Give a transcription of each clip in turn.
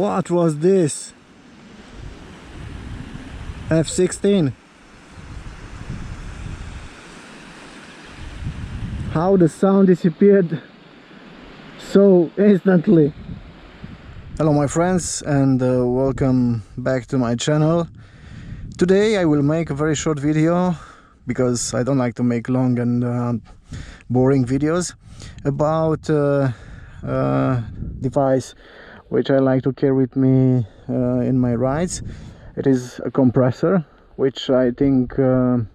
What was this? F-16. How the sound disappeared so instantly. Hello my friends, and welcome back to my channel. Today I will make a very short video because I don't like to make long and boring videos about device which I like to carry with me in my rides. It is a compressor, which I think all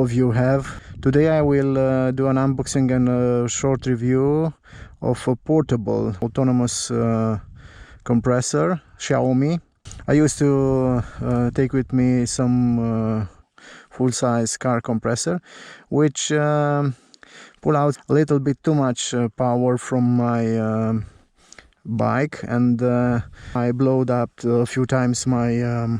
of you have. Today I will do an unboxing and a short review of a portable autonomous compressor, Xiaomi. I used to take with me some full-size car compressor, which pull out a little bit too much power from my bike, and I blowed up a few times my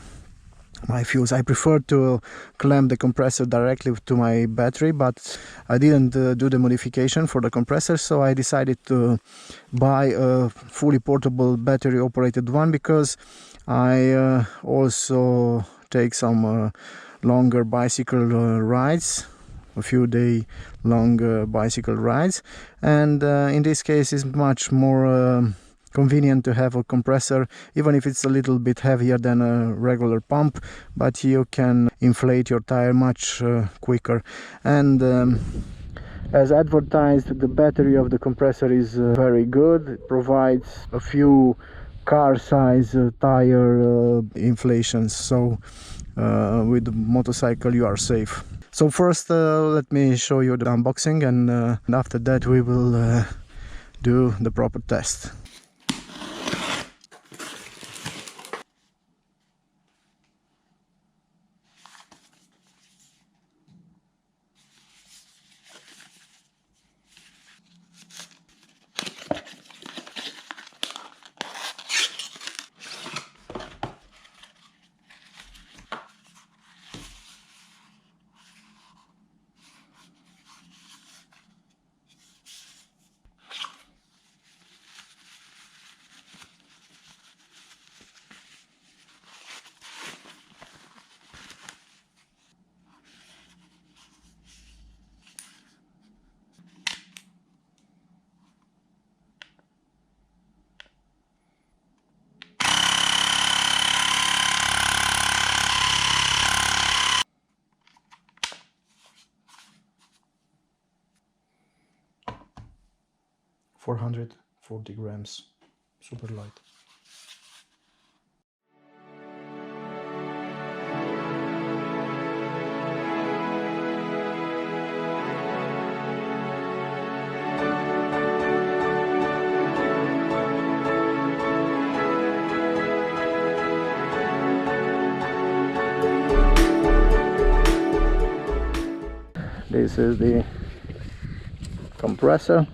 my fuse. I prefer to clamp the compressor directly to my battery, but I didn't do the modification for the compressor, so I decided to buy a fully portable battery operated one, because I also take some longer bicycle rides, a few day long bicycle rides, and in this case it's much more convenient to have a compressor, even if it's a little bit heavier than a regular pump, but you can inflate your tire much quicker. And as advertised, the battery of the compressor is very good. It provides a few car size tire inflations, so with the motorcycle you are safe. So first let me show you the unboxing, and after that we will do the proper test. "440 grams, super light." This is the compressor,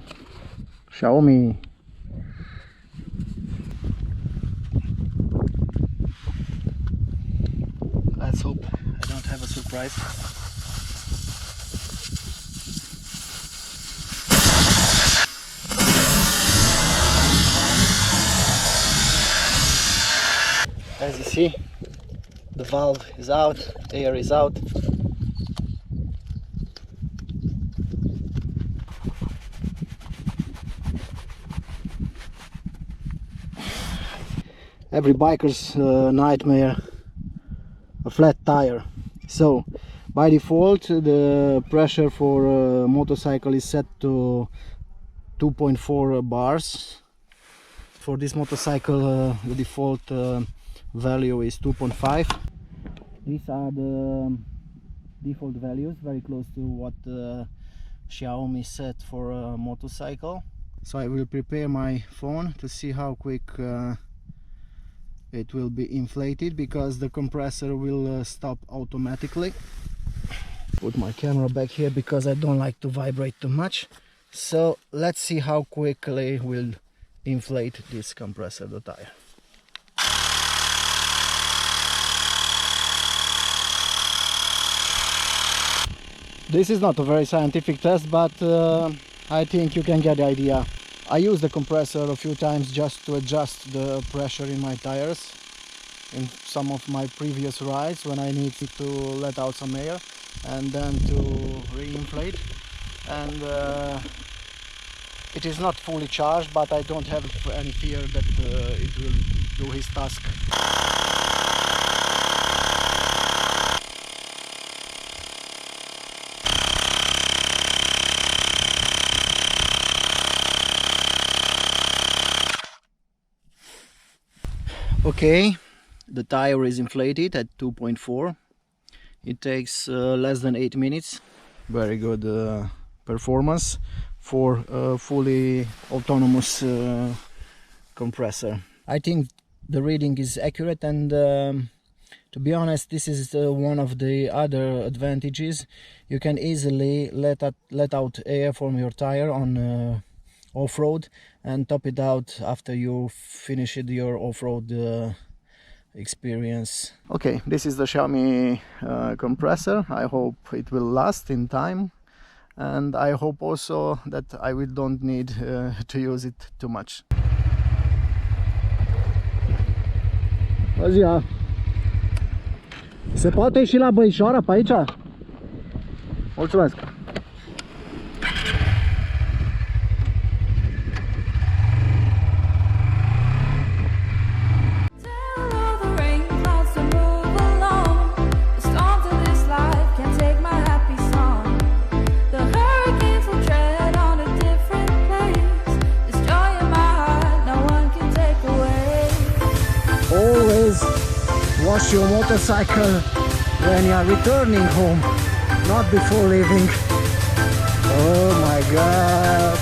Xiaomi. Let's hope I don't have a surprise. As you see, the valve is out, air is out. Every biker's nightmare, a flat tire. So by default the pressure for a motorcycle is set to 2.4 bars. For this motorcycle the default value is 2.5. These are the default values, very close to what Xiaomi set for a motorcycle. So I will prepare my phone to see how quick it will be inflated, because the compressor will stop automatically. Put my camera back here because I don't like to vibrate too much. So let's see how quickly will inflate this compressor, the tire. This is not a very scientific test, but I think you can get the idea I use the compressor a few times just to adjust the pressure in my tires in some of my previous rides when I need to let out some air and then to re-inflate. And it is not fully charged, but I don't have any fear that it will do his task. Okay, the tire is inflated at 2.4. It takes less than 8 minutes. Very good performance for a fully autonomous compressor. I think the reading is accurate, and to be honest, this is one of the other advantages. You can easily let out air from your tire on off-road and top it out after you finish your off-road experience. Okay, this is the Xiaomi compressor. I hope it will last in time, and I hope also that I don't need to use it too much. Azia, se poate și la băișoară pe aici? Mulțumesc! Wash your motorcycle when you are returning home, not before leaving. Oh my god,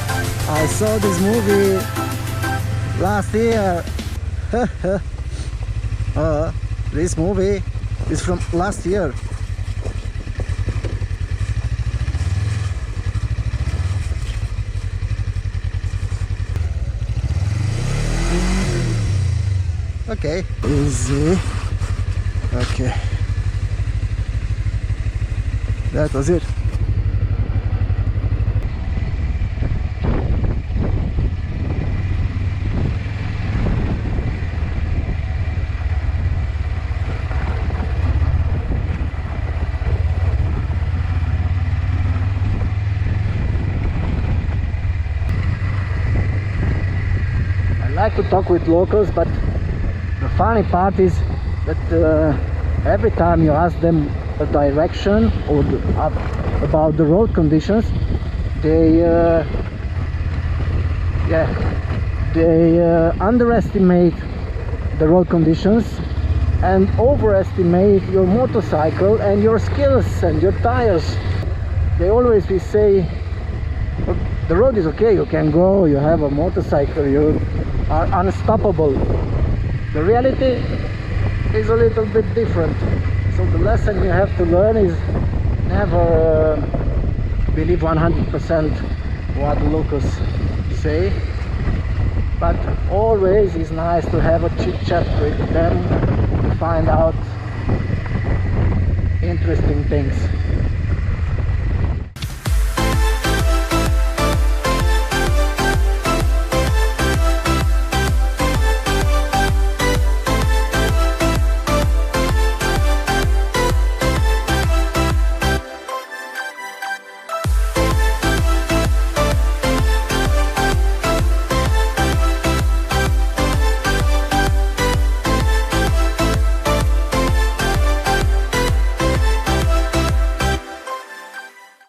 I saw this movie last year. This movie is from last year. Okay, easy. Okay, that was it. I like to talk with locals, but the funny part is that every time you ask them a direction or about the road conditions, they underestimate the road conditions and overestimate your motorcycle and your skills and your tires. They always will say, the road is okay, you can go, you have a motorcycle, you are unstoppable. The reality is a little bit different. So the lesson you have to learn is never believe 100% what the locals say, but always is nice to have a chit chat with them to find out interesting things.